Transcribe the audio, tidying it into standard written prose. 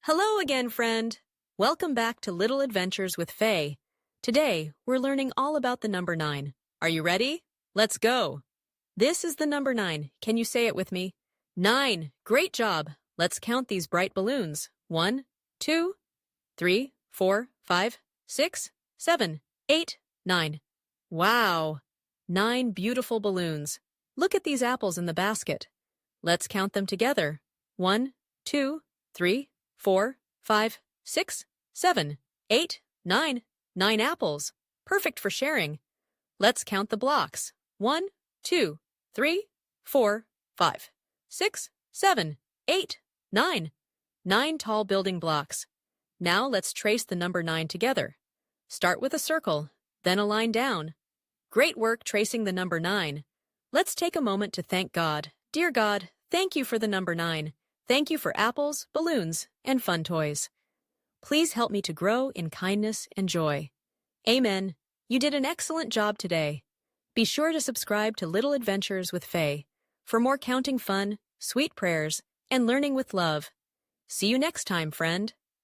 Hello again, friend. Welcome back to Little Adventures with Faye. Today, we're learning all about the number 9. Are you ready? Let's go. This is the number 9. Can you say it with me? 9. Great job. Let's count these bright balloons. 1, 2, 3, 4, 5, 6, 7, 8, 9. Wow. 9 beautiful balloons. Look at these apples in the basket. Let's count them together. 1, 2, 3, 4, 5, 6, 7, 8, 9. 9 apples. Perfect for sharing. Let's count the blocks. 1, 2, 3, 4, 5, 6, 7, 8, 9. 9 tall building blocks. Now let's trace the number 9 together. Start with a circle, then a line down. Great work tracing the number 9. Let's take a moment to thank God. Dear God, thank you for the number 9. Thank you for apples, balloons, and fun toys. Please help me to grow in kindness and joy. Amen. You did an excellent job today. Be sure to subscribe to Little Adventures with Faye for more counting fun, sweet prayers, and learning with love. See you next time, friend.